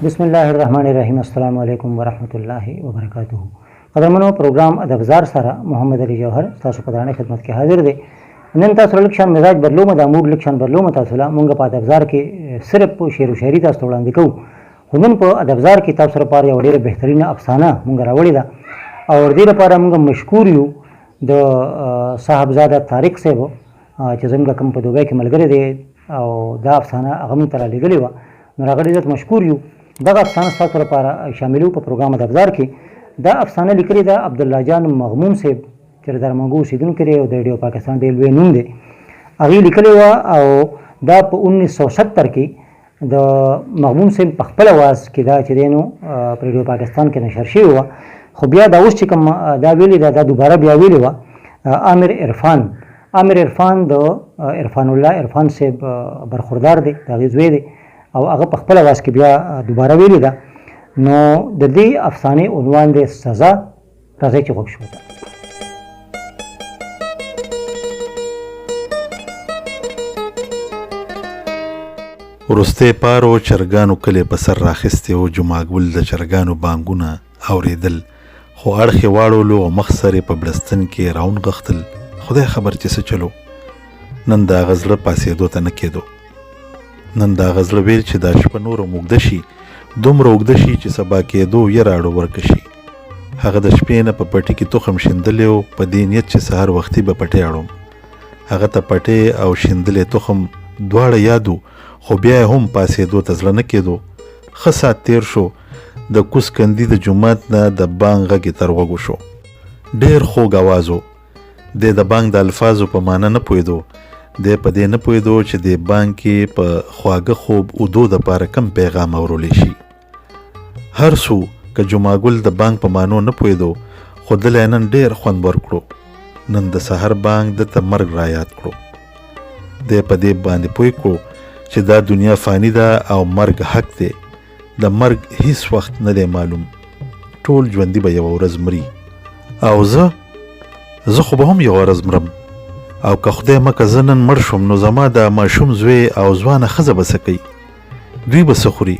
بسم الله الرحمن الرحیم. السلام علیکم ورحمۃ الله وبرکاتہ. قدرمنو پروګرام ادبزار سره محمد علي جوهر تاسو په درانه خدمت کې حاضر دی. نن تاسو لکشان مزاج بدلوم د امور لکشان بدلوم تاسو له مونږ په ادبزار کې صرف شعر او شاعري تاسو وړاندې کوو. خو نن په ادبزار کې تاسو لپاره یو ډېره بهترینه افسانه مونږ راوړې ده او دې لپاره مونږ مشکور یو د صاحبزاده طارق صاحب چې زموږ کوم په دوبۍ کې ملګری دی او دا افسانه هغه موږ ته رالیږلې وه. نو هغه ډېر مشکور یو. دغه افسانه ستاسو لپاره شاملو په پروګرام ادبزار کې. دا افسانه لیکلې ده عبدالله جان مغموم صاحب چې د درمنګو اوسېدونکی دی او د ریډیو پاکستان ډېر لوی نوم دی. هغې لیکلې وه او دا په 1970 کې د مغموم صاحب په خپل اواز کې دا چې دی نو په ریډیو پاکستان کې نشر شوې وه. خو بیا دا اوس چې کوم دا ویلې ده دا دوباره بیا ویلې وه. عامر عرفان د عرفان الله عرفان صاحب برخوردار دی، د هغې زوی دی او هغه په خپل اواز کې بیا دوباره ویلې ده. نو د دې افسانې عنوان دی سزا. راځئ چې غوږ شو ته. وروستی پارو چرګانو کلی په سر راخیستی و. جمعګل د چرګانو بانګونه اورېدل خو اړخ یې واړولو او مخ سر یې په بړستن کې راونغښتل. خدای خبر چې څه چلو. نن د هغه زړه پاسېدو ته نه کېدو. نن د هغه زړه ویل چې دا شپه نوره موږده شي، دومره اوږده شي چې سبا کېدو یراړو ورکه شي. هغه د شپې نه په پټي کې تخم شیندلی و په دې نیت چې سهار وختي به پټی اړوم. هغه ته پټی او شیندلی تخم دواړه یادو خو بیا یې هم پاسېدو ته زړه نه کېدو. ښه ساعت تېر شو. د کوس کندي د جومات نه د بانګ غږ یې تر غوږو شو. ډېر خوږ اواز و. دی د بانګ د الفاظو په معنی نه پوهېدو. دی په دې نه پوهېدو چې د بانګ کې په خواږه خوب اودو دپاره کم پیغام اورولی شي. هر څو که جمعګل د بانګ په معنو نه پوهېدو خو دلی نن ډېر خوند ورکړو. نن د سحر بانګ دته مرګ را یاد کړو. دی په دې باندې پوه کړو چې دا دنیا فانی ده او مرګ حق دی. د مرګ هیڅ وخت نه دی معلوم. ټول ژوندي به یوه ورځ مري او زه خو به هم یوه ورځ مرم. او که خدای مکه زه نن مړ شوم نو زما د ماشوم زوی او ځوانه ښځه به څه کوي؟ دوی به څه خوري؟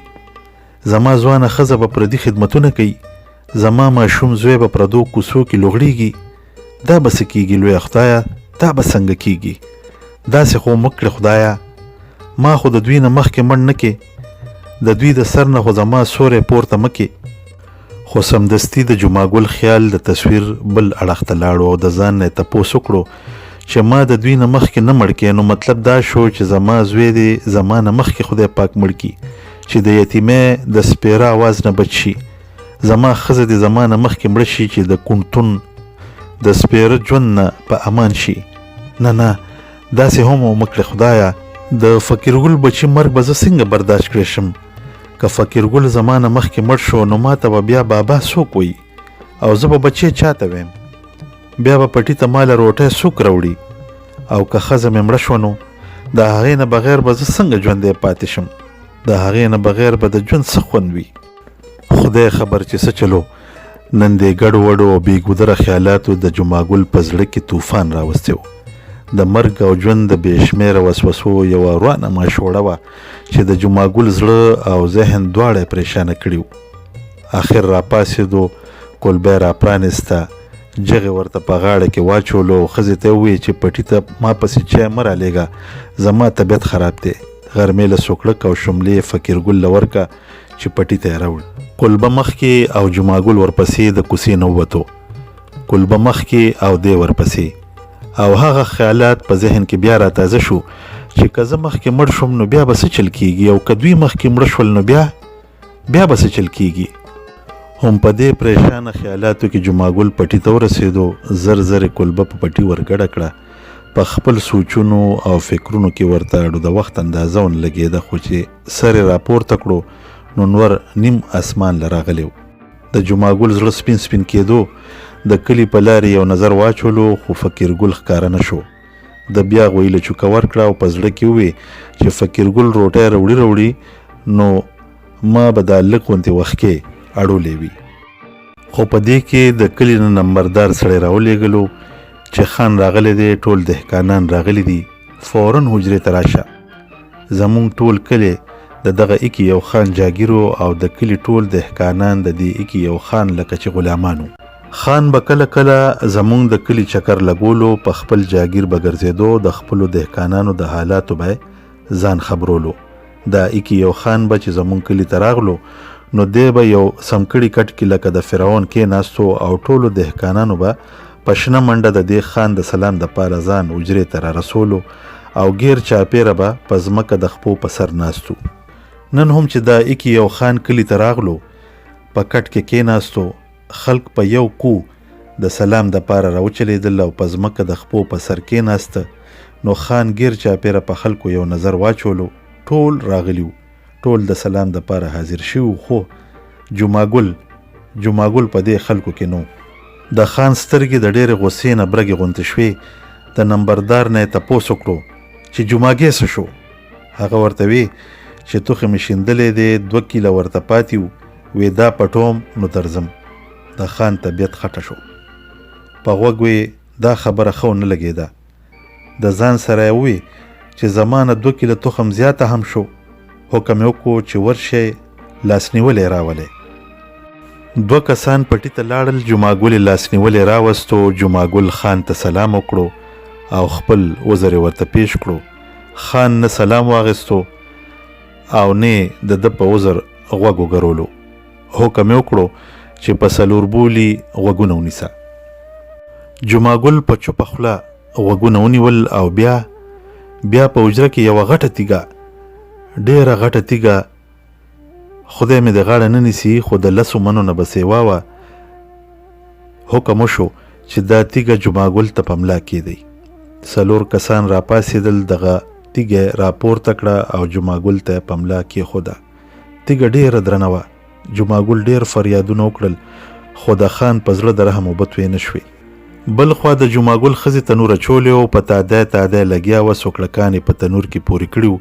زما ځوانه ښځه به پردي خدمتونه کوي، زما ماشوم زوی به پردو کوڅو کې لوغړېږي. دا به څه کېږي لویه خدایه؟ دا به څنګه کېږي؟ داسې خو مه کړې خدایه. ما خو د دوی نه مخکې مړ نه کې. د دوی د سر نه خو زما سوری پورته مه کې. خو سمدستي د جمعګل خیال د تصویر بل اړخ ته لاړو او د ځان نه یې تپوس وکړو چې ما د دوی نه مخکې نه مړ کې. نو مطلب دا شو چې زما زوی دی زما نه مخکې خدای پاک مړ کي چې د یتیمۍ د سپیره اواز نه بچ شي. زما ښځه دی زما نه مخکې مړه شي چې د کونټون د سپیره ژوند نه په امان شي. نه داسې هم مه کړې خدایه. د فقیرګل بچي مرګ به زه څنګه برداشت کړی شم؟ که فقیرګل زما نه مخکې مړ شو نو ما ته به بیا بابا څوک وایي او زه به بچی چا ته ویم؟ بیا به پټي ته ماله روټۍ څوک راوړي؟ او که ښځه مې مړه شوه نو د هغې نه بغیر به زه څنګه ژوندی پاتې شم؟ د هغې نه بغیر به د ژوند څه خوند وي؟ خدای خبر چې څه چلو. نن دې ګډو وډو او بېګودره خیالاتو د جمعګل په زړه کې طوفان راوستی و. د مرګ او ژوند د بې شمېره وسوسو یوه روانه ماشوړه وه چې د جمعګل زړه او ذهن دواړه یې پریشانه کړي وو. آخر راپاڅېدو، کولبی راپرانېسته، جغې ورته په غاړه کې واچولو او ښځې ته یې وویل چې پټي ته ما پسې چای مه رالیږه، زما طبیعت خراب دی. غرمې له سوکړک او شملې فقیرګل له ورکه چې پټي ته یې راوړ. کولبه مخکې او جمعګل ورپسې د کوڅې نه ووتو. کولبه مخکې او دی ورپسې. او هغه خیالات په ذهن کې بیا را تازه شو چې که زه مخکې مړ شوم نو بیا به څه چل کېږي او که دوی مخکې مړه شول نو بیا به څه چل کېږي. هم په دې پریشانه خیالاتو کې جمعګل پټي ته ورسېدو. زر یې کولبه په پټي ورګډه کړه. په خپل سوچونو او فکرونو کې ورته اړو د وخت اندازه ونه لګېده خو چې سر یې راپورته کړو نو نور نیم اسمان له راغلی و. د جمعګل زړه سپین کېدو. د کلي په لارې یو نظر واچولو خو فقیرګل ښکاره نه شو. د بیا غویله چوکه ورکړه او په زړه کې ووی چې فقیرګل روټۍ راوړي نو ما به دا لږ غوندې وخت کې اړولی وي. خو په دې کې د کلي نه نمبردار سړی راولېږلو چې خان راغلی دی، ټول دهقانان راغلي دي، فوراً حجرې ته راشه. زمونږ ټول کلی د د دغه ایکي یو خان جاګیرو او د کلي ټول دهقانان د دې ایکي یو خان لکه چې غلامانو. خان به کله کله زمونږ د کلي چکر لګولو، په خپل جاګیر به ګرځېدو، د خپلو دهقانانو د حالاتو به ځان خبرولو. دا ایکي یو خان به چې زمونږ کلي ته راغلو نو دی به یو سمکړي کټ کې لکه د فرعون کېناستو او ټولو دهقانانو به په شنه منډه د دې خان د سلام دپاره ځان حجرې ته رارسولو او غیر چاپیره به په ځمکه د خپو په سر ناستو. نن هم چې دا ایکي یو خان کلي ته راغلو، په کټ کې کېناستو، خلک په یو کو د سلام دپاره راوچلېدل او په ځمکه د خپو په سر کېناسته. نو خان غیر چاپیره په خلکو یو نظر واچولو، ټول راغلیو، ټول د سلام دپاره حاضر شوي، خو جمعګل په دې خلکو کې نو. د خان سترګې د ډېرې غصې نه برګې غونتې شوې. د نمبردار نه یې تپوس وکړو چې جمعګې څه شو؟ هغه ورته وی چې توخې مې شیندلې دی، 2 کیله ورته پاتې وو، وی دا پټوم نو درځم. د خان طبیعت خټه شو، په غوږ وی دا خبره ښه ونه لګېده. د ځان سره یې وی چې زمانه 2 کیله تخم زیاته هم شو. حکم یې وکړو چې ورشئ لاسنیولې راولئ. 2 کسان پټي ته لاړل، جمعګل یې لاسنیولې راوستو. جمعګل خان ته سلام وکړو او خپل عذر یې ورته پیش کړو. خان نه سلام واغستو او نه د ده په عذر غوږ وګرولو. حکم یې وکړو چې په 4 بولي غوږونه ونیسه. جمعګل په چوپه خوله غوږونه ونیول او بیا په حجره کې یوه غټه تیږه، ډیره غټه تیږه، خدای مې د غاړه نه نیسي، خو د 10 منو نه به سیوا وه. حکم وشو چې دا تیږه جمعګل ته په ملا کېدی. 4 کسان راپاسېدل، دغه تیږه راپورته کړه او جمعګل ته په ملا کېښوده. تیږه ډیره درنه وه. جمعګل ډیر فریادونه وکړل، خو د خان په زړه د رحم اوبه تویې نه شوې. بل خوا د جمعګل ښځې تنور اچولی و، په تادی لګیا وه، سوکړکان یې په تنور کې پورې کړي وو.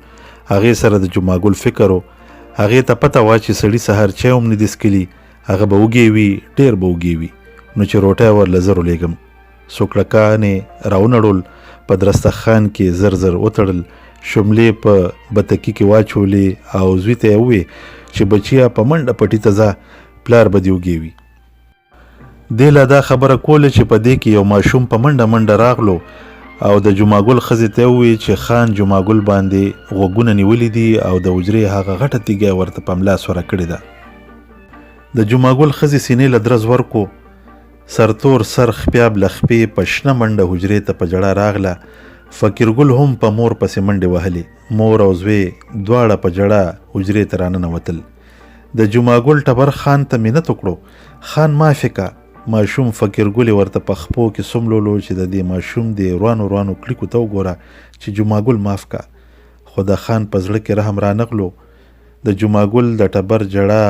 هغې سره د جمعګل فکر و، هغې ته پته وه چې سړي سهار چای هم نه دي څکلي، هغه به وږې وي، ډېر به وږې وي، نو چې روټۍ ورله زر ولېږم. سوکړکان یې راونړول، په درستخان کې زر وتړل، شملې په بتکي کې واچولې او زوی ته یې ووې چې بچیا په منډه پټي ته ځه، پلار به دې وږې وي. دې لا دا خبره کوله چې په دې کې یو ماشوم په منډه راغلو او د جمعګل ښځې ته ووی چې خان جمعګل باندې غوږونه نیولي دي او د حجرې هغه غټه تیږه ورته په ملا سوره کړې ده. د جمعګل ښځې سینې له درز ورکو، سرتور سر خپیاب له خپې په شنه منډه حجرې ته په جړه راغله. فقیرګل هم په مور پسې منډې وهلې. مور او زوی دواړه په جړه حجرې ته راننوتل. د جمعګل ټبر خان ته منت وکړو، خان معافي که. ماشوم فقیرګل ورته په خپو کې سملولو چې د دې ماشوم د روانو کلیکو ته وګوره چې جمعګل معاف که. خو د خان په زړه کې رحم رانغلو. د جمعګل د ټبر جړه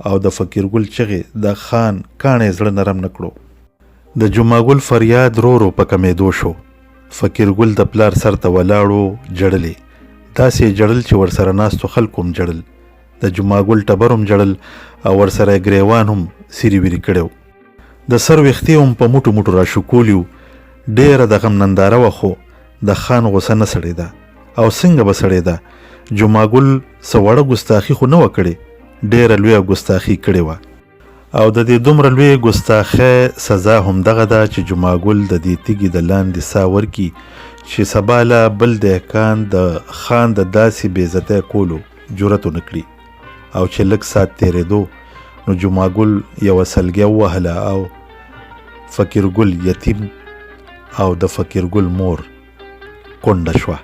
او د فقیرګل چغې د خان کاڼی زړه نرم نه کړو. د جمعګل فریاد رو په کمېدو شو. فقیرګل د پلار سر ته ولاړو، جړلې، داسې جړل چې ورسره ناستو خلکو هم جړل. د جمعګل ټبر هم جړل او ورسره یې ګریوان هم سیري ویري کړی و. د سر ویښتې هم په موټو راشکولي وو. ډېره د غم ننداره وه، خو د خان غوسه نه سړېده. او څنګه به سړېده؟ جمعګل څه وړه ګستاخي خو نه وه کړې، ډېره لویه ګستاخي کړې وه. او د دې دومره لوی ګستاخۍ سزا همدغه ده چې جمعګل د دې تیږې د لاندې ساه ورکي چې سبا له بل دهقان د خان د داسې بې عزتۍ کولو جرأت ونه کړي. او چې لږ ساعت تېرېدو نو جمعګل یوه سلګۍ ووهله او فقیرګل یتیم او د فقیرګل مور کونډه شوه.